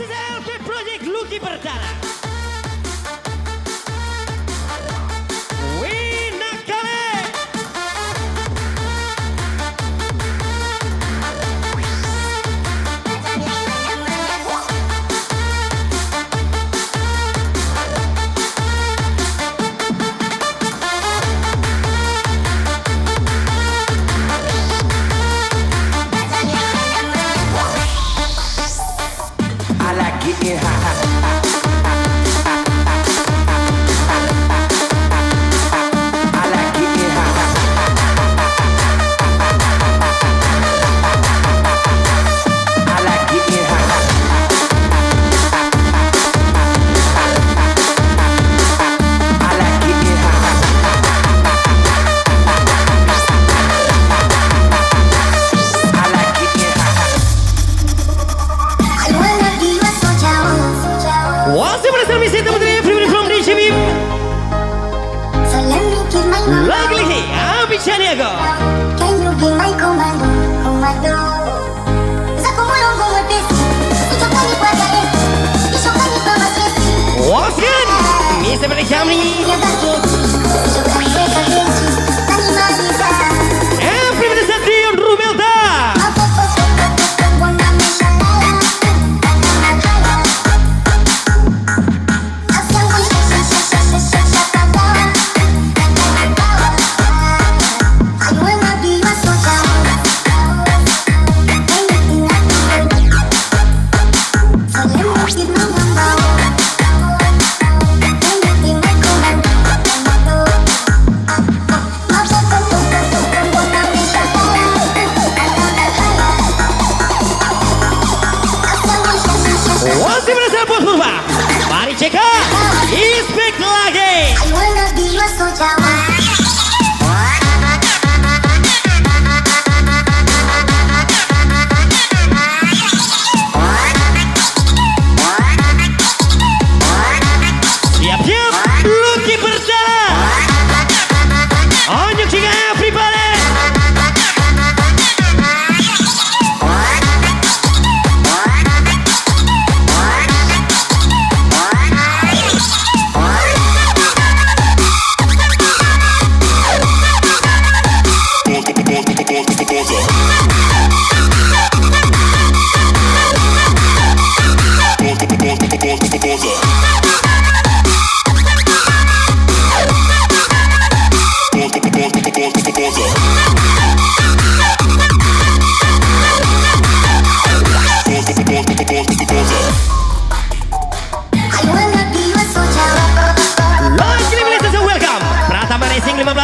BOSSSKU Project Luki Perdana. Can you be my commando, commando? Zaku mulung gumepes, ijokani pagae, ijokani pamasesi. Waskan, Mr. Berjamni. Ijokani pagae, tani marisa. Everybody set the Rumelda. Mari cekak, inspek lagi. I wanna be your soldier. Siap-siap, Luki berjalan. Onjuk singa everybody.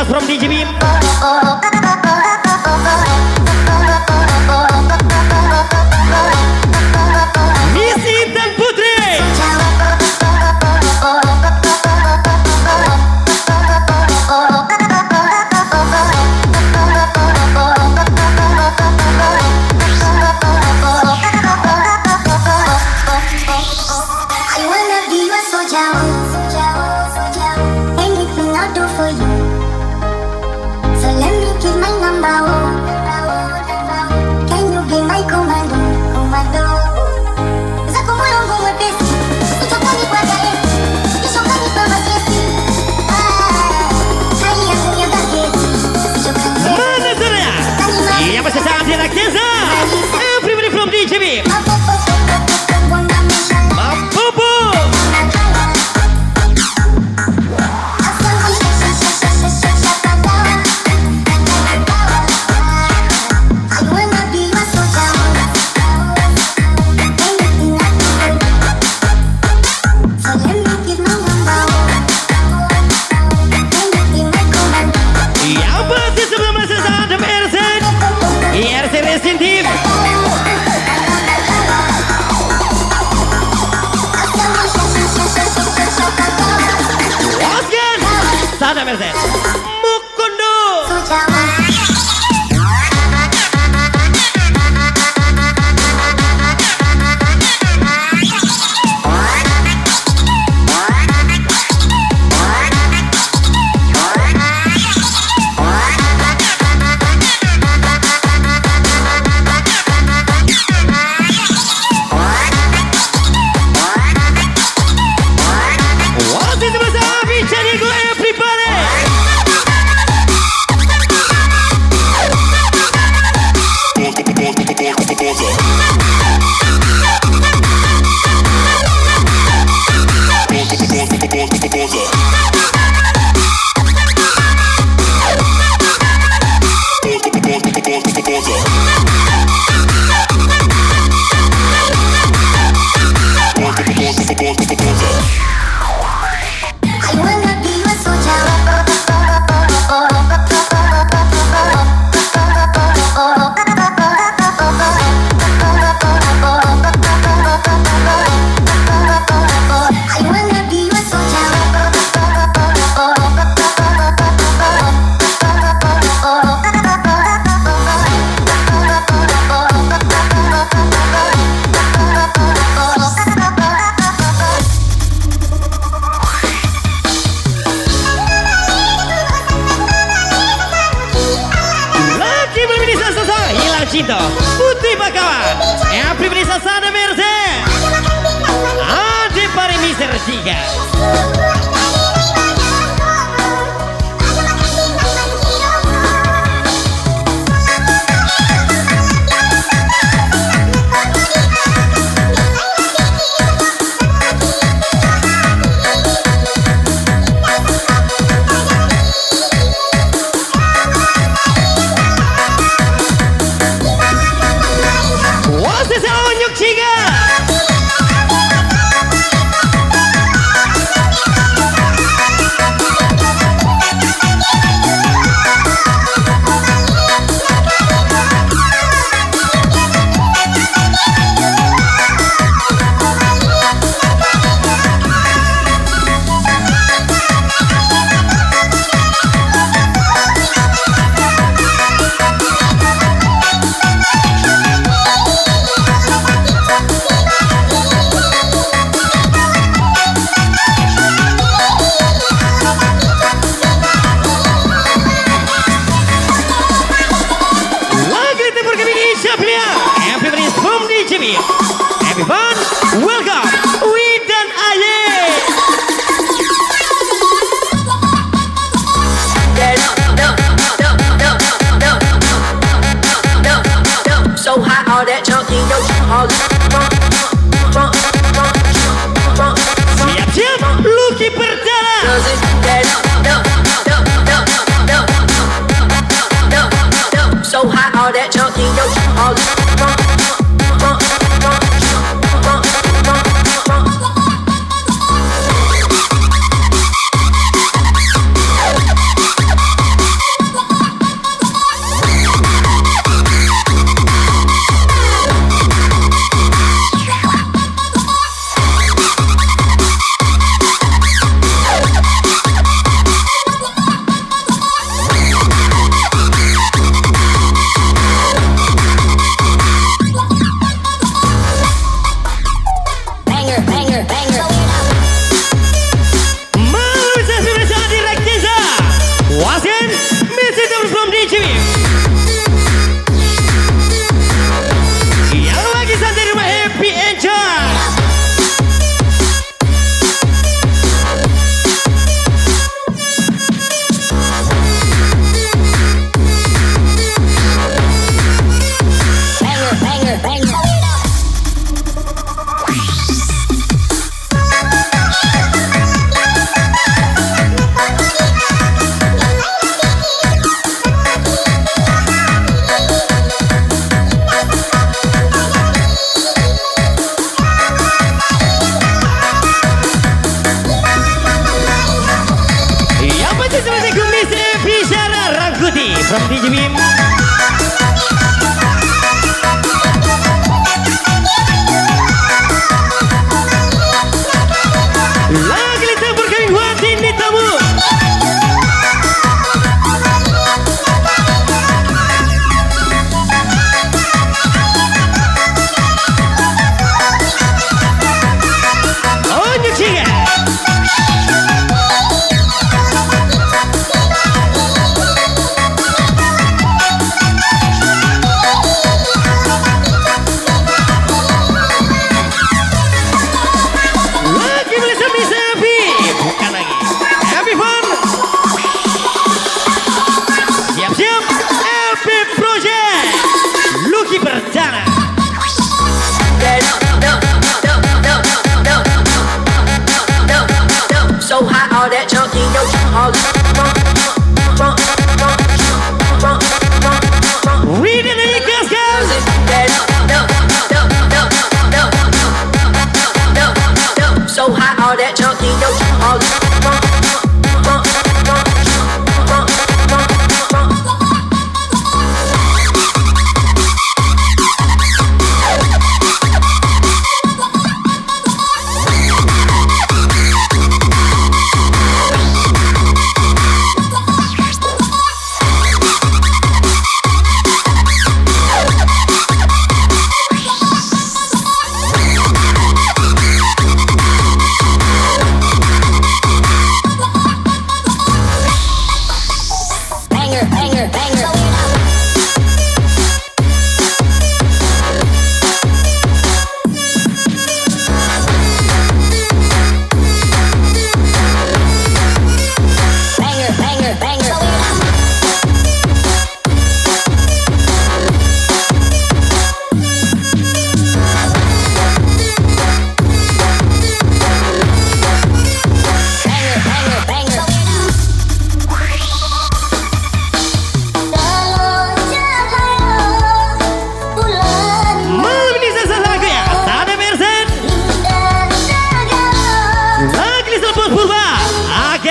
From DJ Biem. Miss Intan Putri. I wanna be your soldier. Anything I'll do for you. So let me give my number. Can you be my commando, commando? Zaku mulung gumepes, ijokani pagae, ijokani pamasesi. Hari aku yang kaget, ijokani. Mana saya? Ia masih sangat dilaknisa. Everybody from DJ Biem. Mampu. Sana Mercedes Mukundu. Cinta Putih Bakawan yang pribadi sasana versi Ade Pari Mister 3 Everyone, welcome Widan Aye. So hot, all that junk in your Siap-siap, Lucky berjalan. So hot, all that junk in your hot, all that junk in your all Read it in guys, guys. So hot, all that junk in your all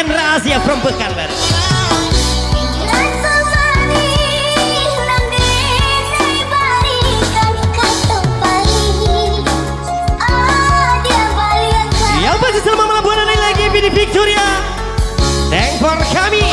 Rahasia from Pekanbaru. Yang pasti selama malam buana lagi di Victoria. Thank for kami.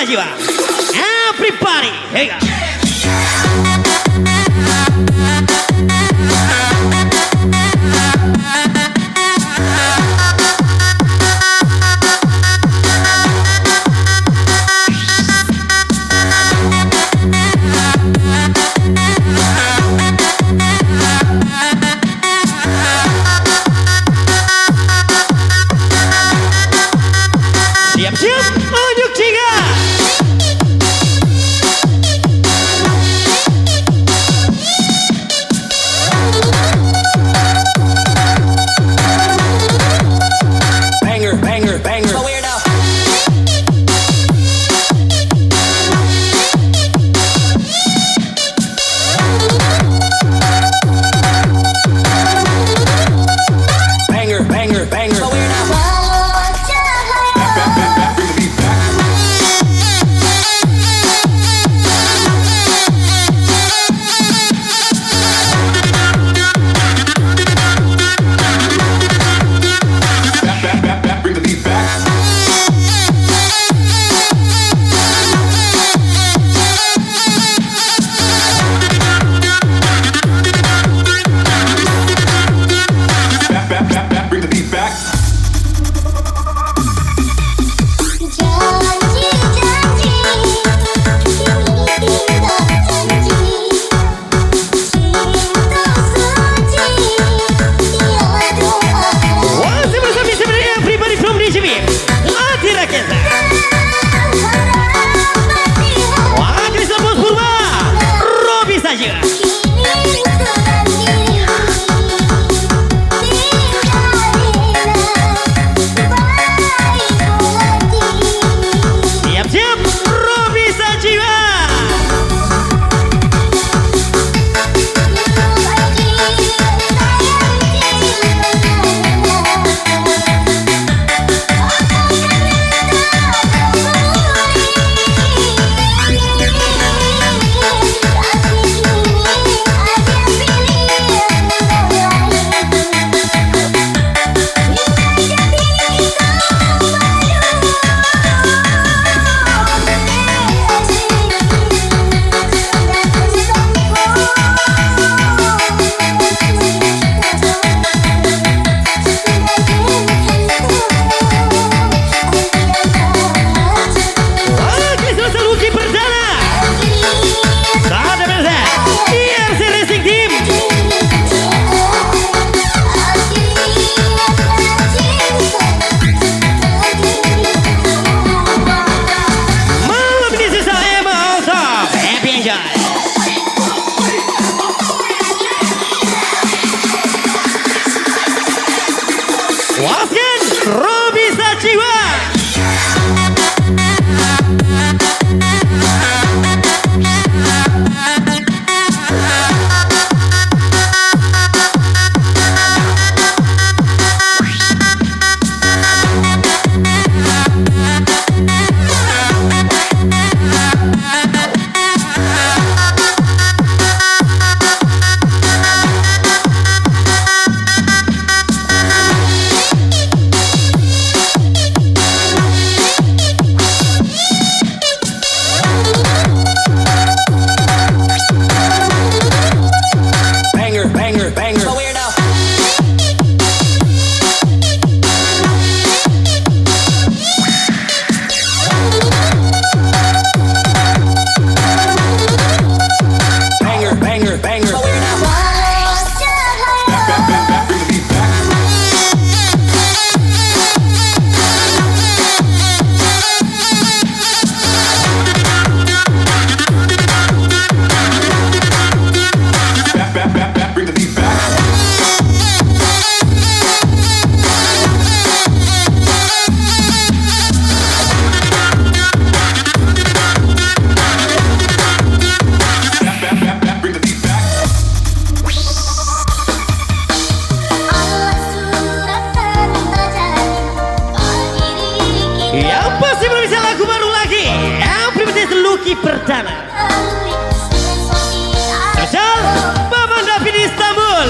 Jiwa. Everybody, here you go. Siap-siap, unjuk tiga. Lucky Perdana. Spesial Bapak David Istanbul.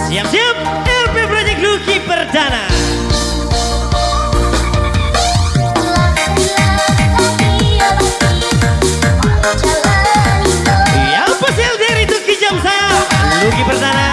Siap-siap LP Project Lucky Perdana. Yang spesial dari Tuki Jam saya Lucky Perdana.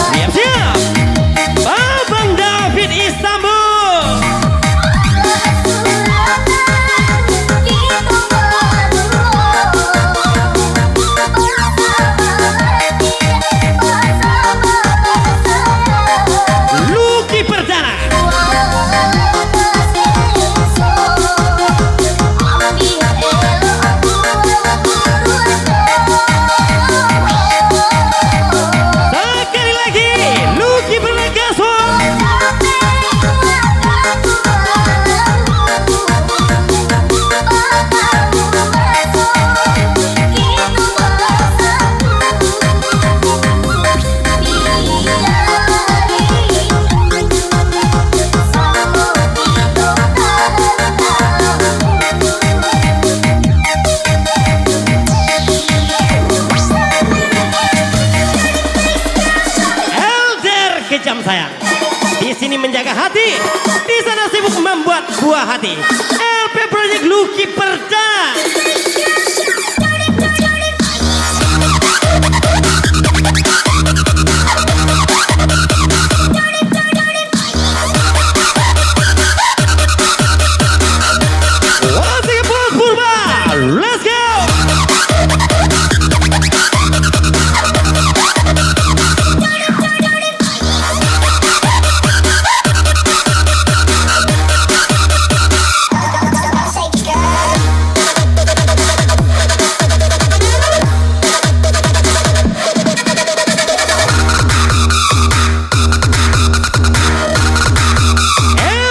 Siap-siap Babang David Istanbul. Lucky Perdana. Sekali lagi Lucky Berlegaso. Elder Kejam sayang. Di sini menjaga hati, di sana sibuk membuat buah hati. LP Project Lucky Perdana. Wasik Bos Purba, let's go.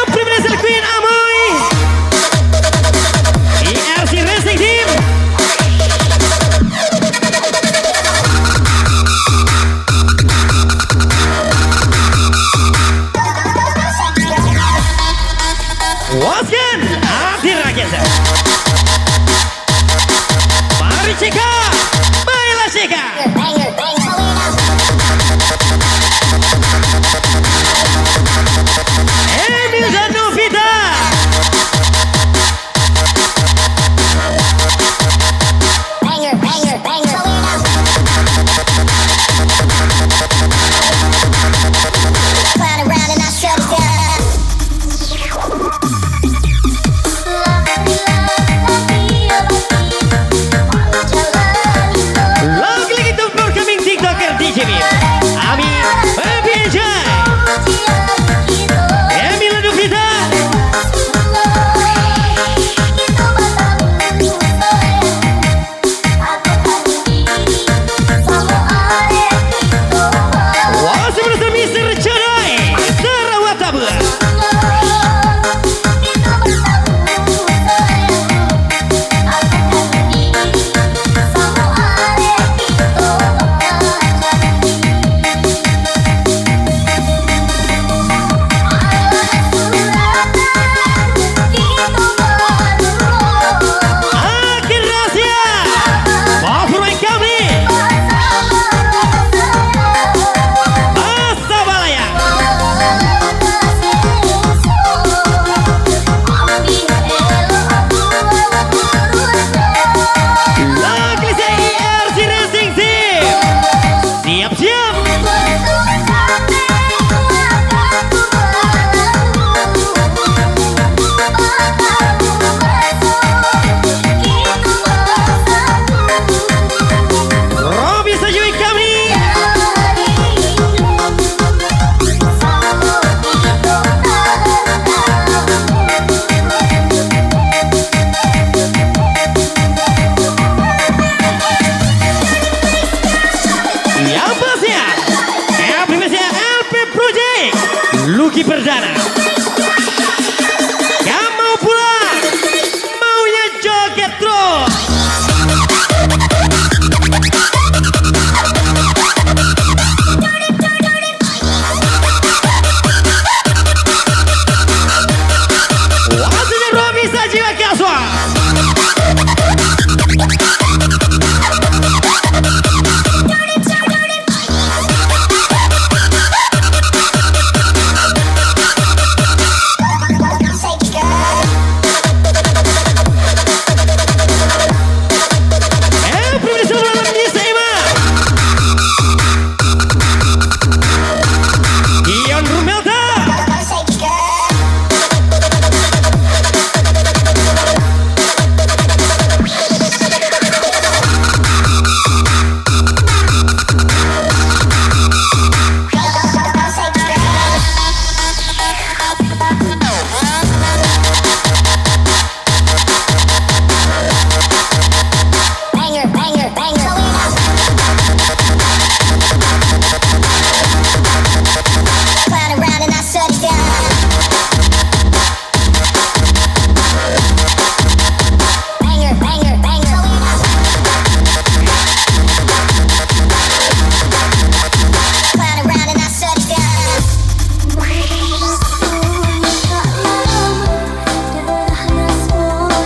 Presidential Queen Amoy, IRC Racing Team. Waskan Adi Rakesa. Mari Cika, baiklah Cika. Emil dan Novita. Lagi-lagi tempur coming TikTok. Yang mau pulang, maunya joget terus. Waktunya dua bisa jiwa kaswa.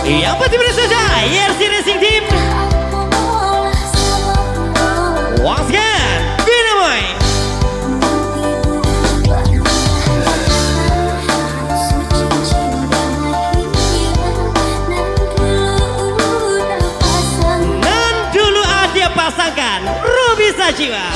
Yang pasti saja, YRC Racing Team. Once again, Biem. Nan dulu ada pasangkan Ruby Sajiwa.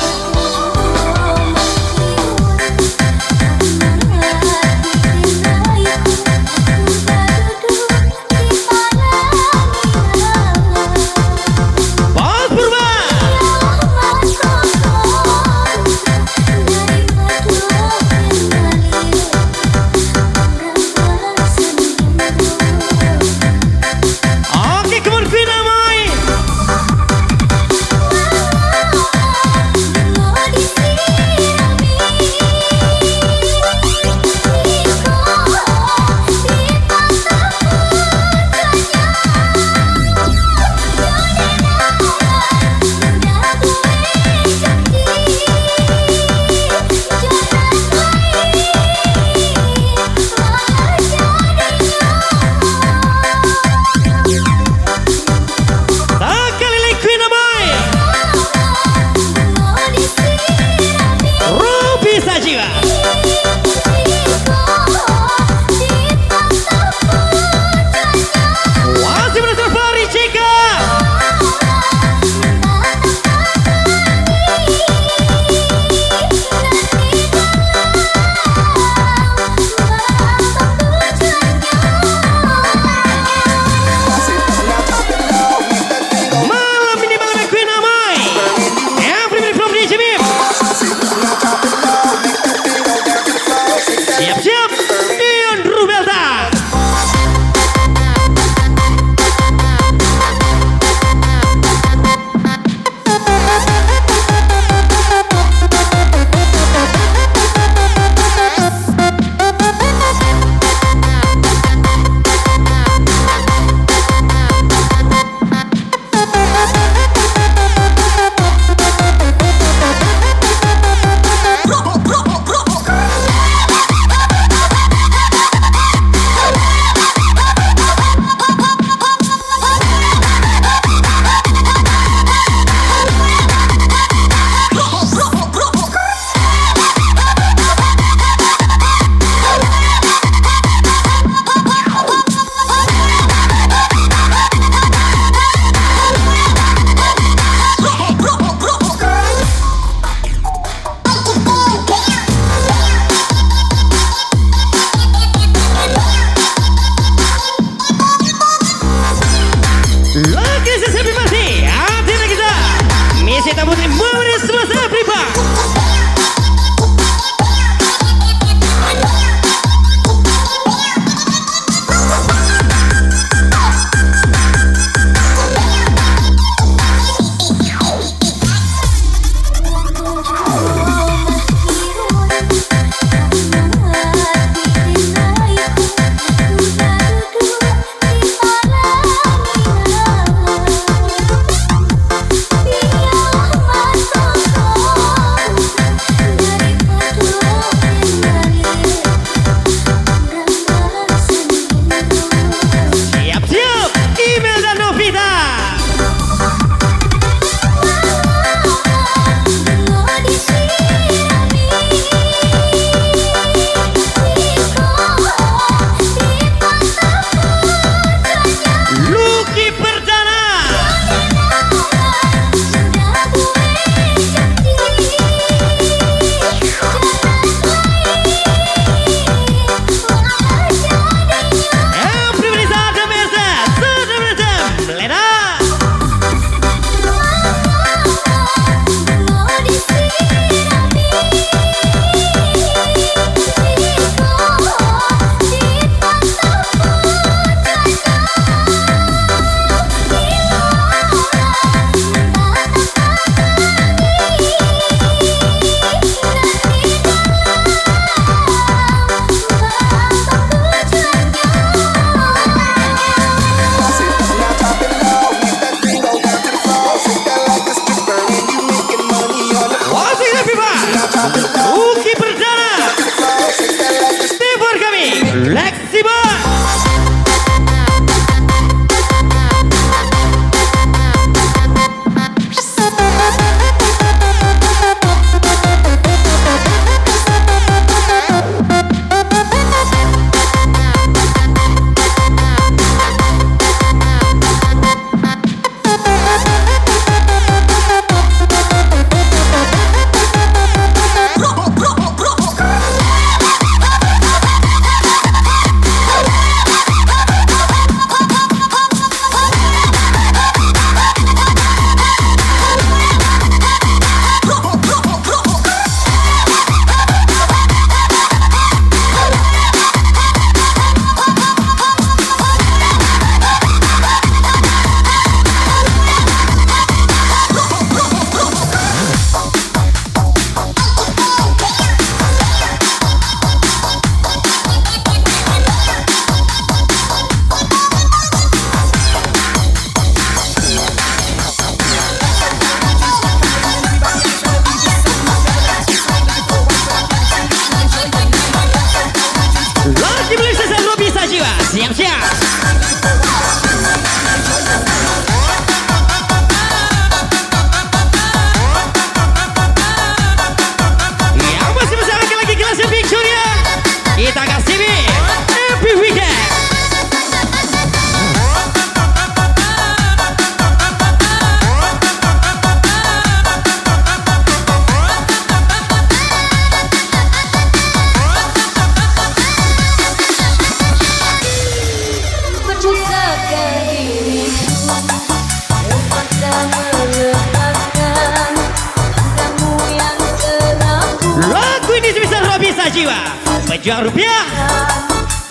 jiwa, pejuang rupiah,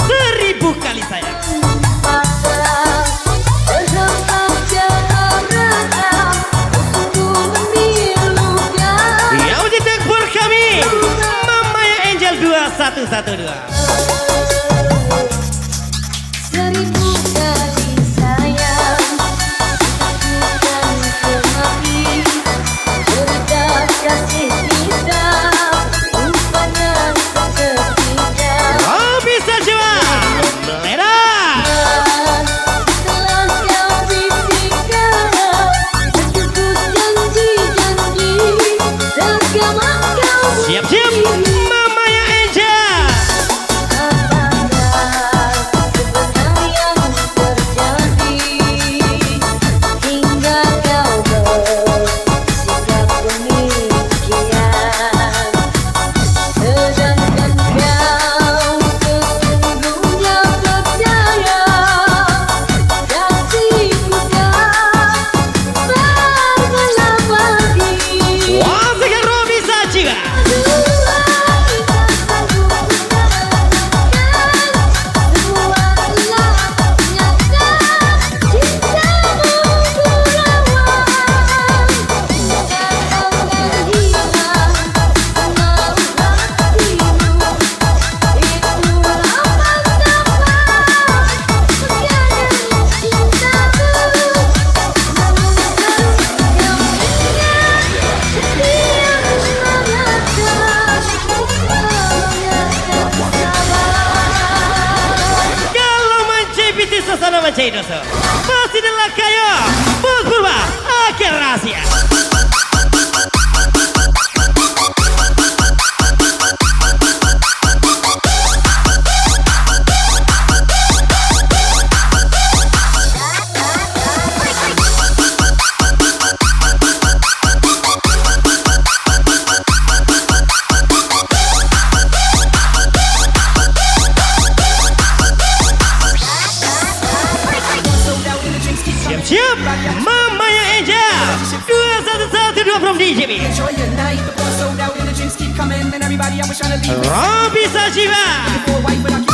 1000 kali sayang. Yang ujitek for kami, Mama yang Angel 2112. 1000 kali sayang, bukan kemari, berkat kasih kita, rupanya seketika. Oh bisa jiwa, melera. Telah kau bisikan, tertulis janji-janji, tergama kau Siap-siap, Mama yang Angel. apakah sebenarnya terjadi, hingga kau bersikap demikian. Sedangkan kau sesungguhnya percaya, kasihku tak berbelah bagi. Wah sekarang roh bisa jiwa. Kalau mencipiti sesana mencari dosa, pasti adalah kayo berkurba akhir rahasia. Siap-siap, Mama yang Angel 2112 from DJB. Enjoy your night, the bar sold out and the drinks keep coming, and everybody I was trying to leave with Roh bisa jiwa. for a wife, but I keep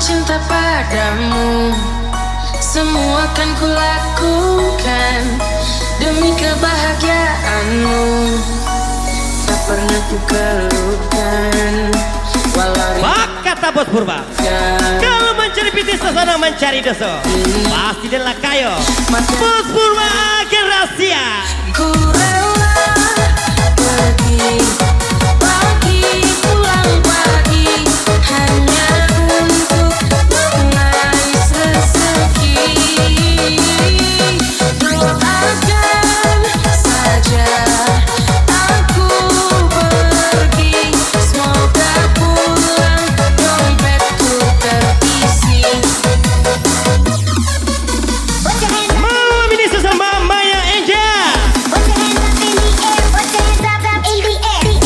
cinta padamu. Semua kan kulakukan demi kebahagiaanmu. Tak pernah ku keluhkan walau Pak kata Bos Purba, kalau mencari pitis sana mencari doso, pasti adalah kayo. Bos Purba agen rahasia. ku rela pergi pulang pagi hanya untuk mengais rezeki. Doakan saja aku pergi, semoga pulang dompetku terisi. Put your hands up, Malam ini sesama Maya Angel. put your hands up in the air, put your hands up in the air.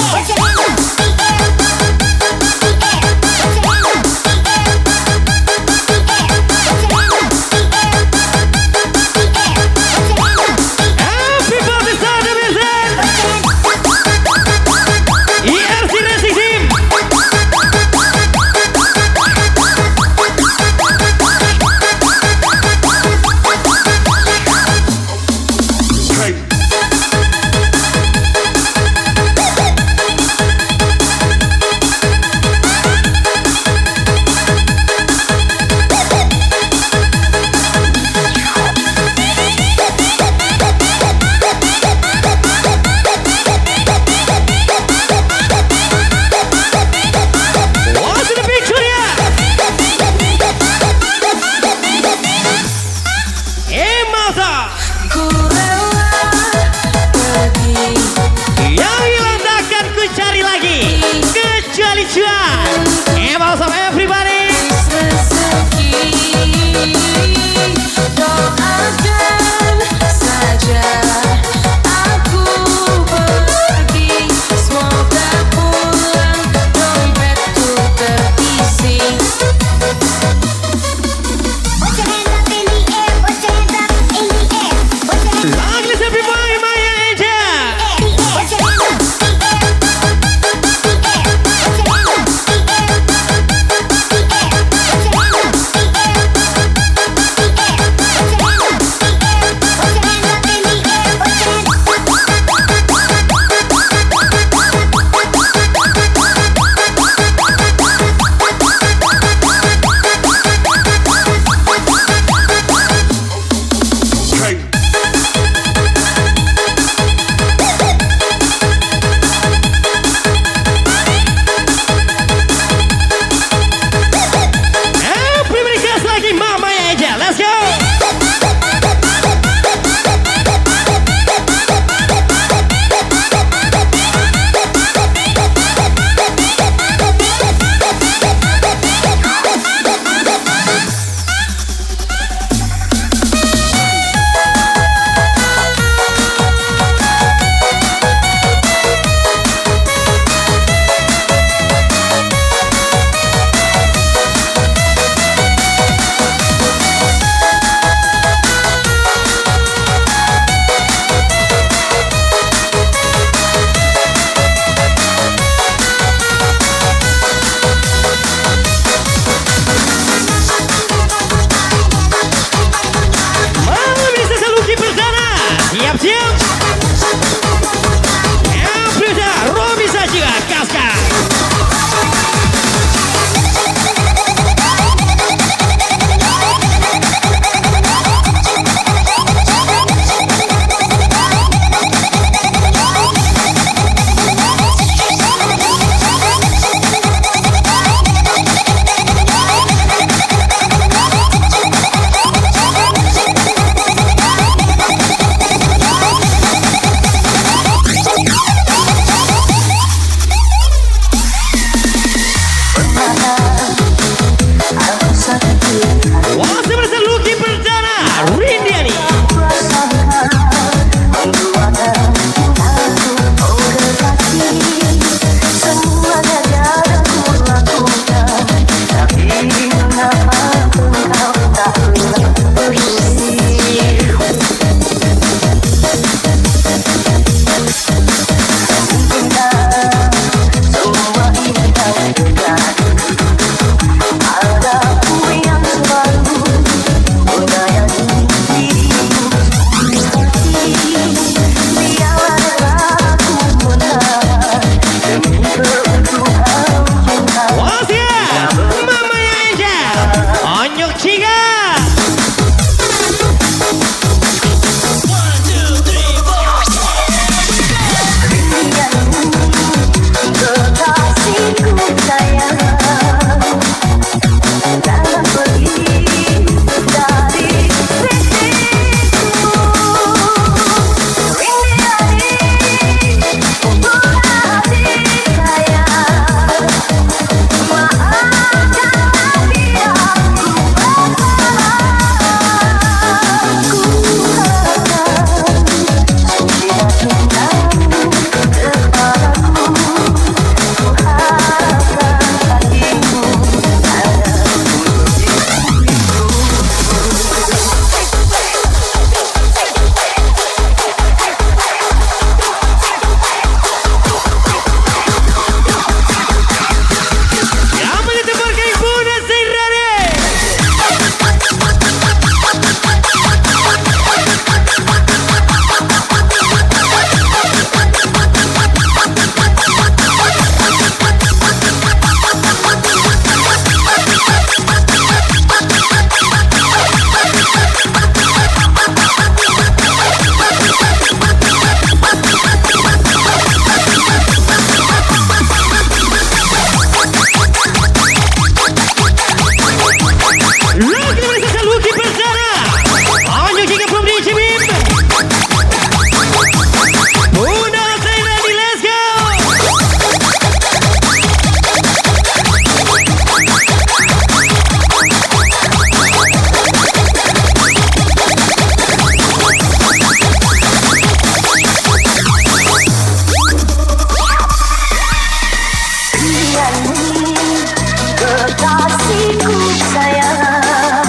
kekasihku sayang,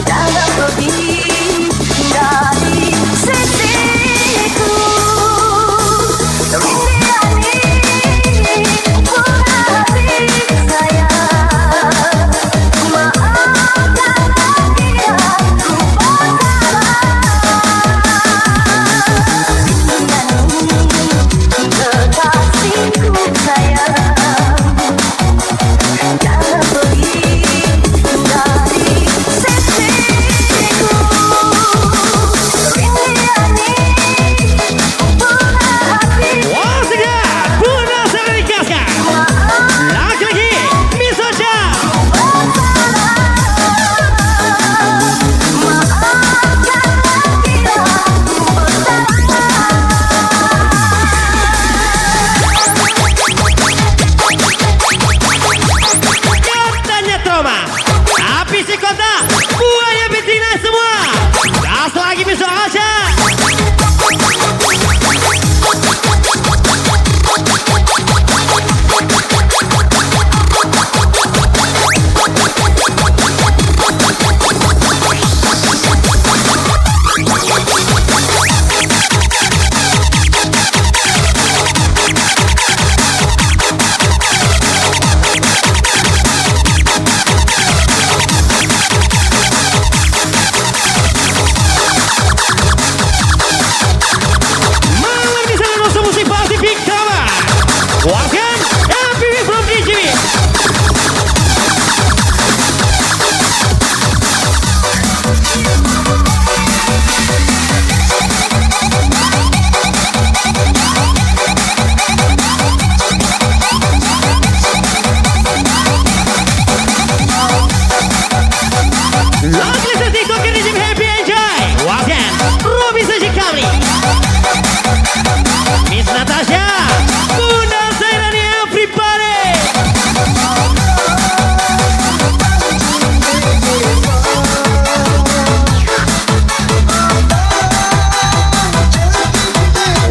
jangan pergi dari sisiku. Rindu ini bukan hati sayang, maafkan bila ku kekasihku sayang, jangan pergi dari sisiku. Rindu ini bukan hati Once again, Bunda Semenikaskan. Lagi-lagi, Miss Osha. Katanya trauma, tapi si kota buaya betina semua. Gas lagi Miss Osha. Malam di sana nusa musik Pasifik Cover. Warkan MPV from DJB. Lagi listen TikTok ke DJB Happy Enjoy. Warkan Robi Saji Kamri. Miss Natasha, Bunda Zairani, everybody.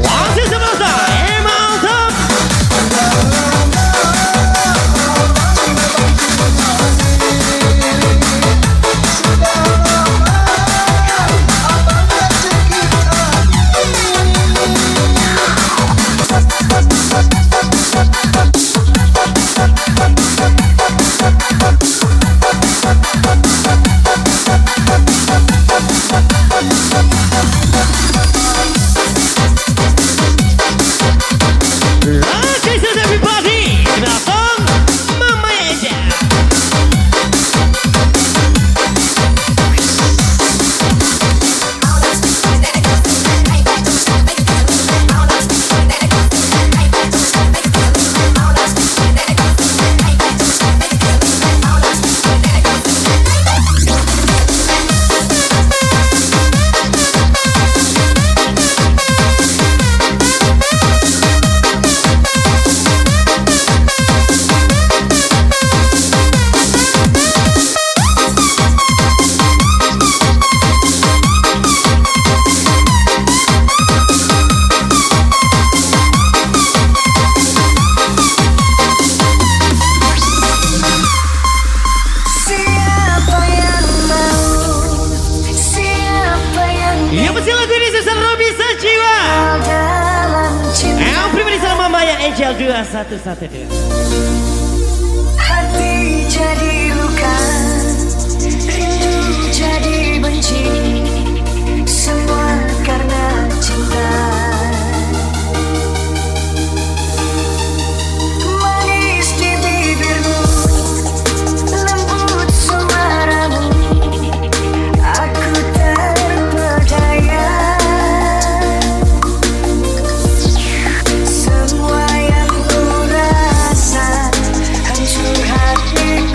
Masih semasa, mantap. Lagi says everybody. Kenal song Mama Eja. siapa yang mau, siapa yang Yang pasti lagu ini sesal Robi Sajiwa. dalam cinta. Yang pribadi sama Mama yang Angel 2112. Hati jadi luka, rindu jadi benci, semua karena cinta. Manis di bibirmu, lembut suaramu, aku terpedaya. Semua yang ku rasa hancur hatiku.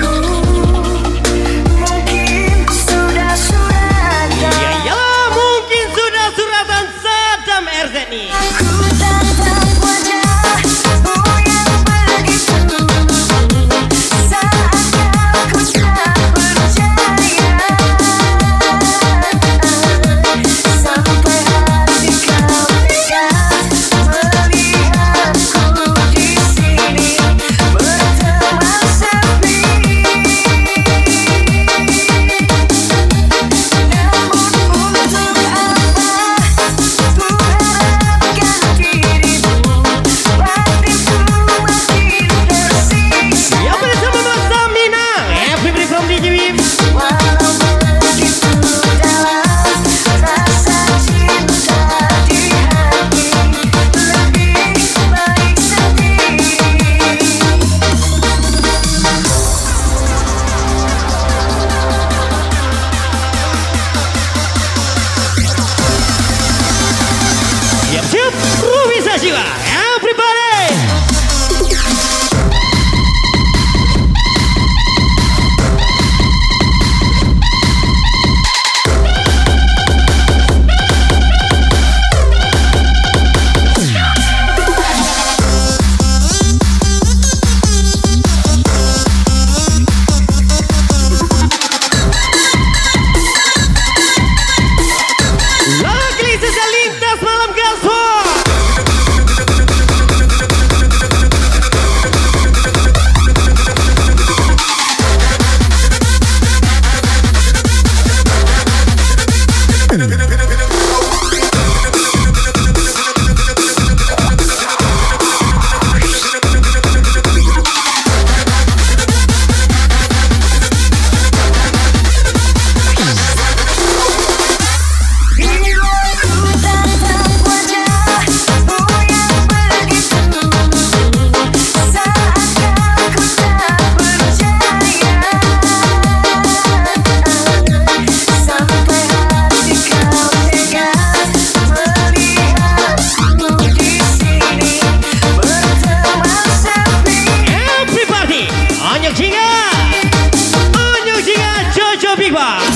Khalifa.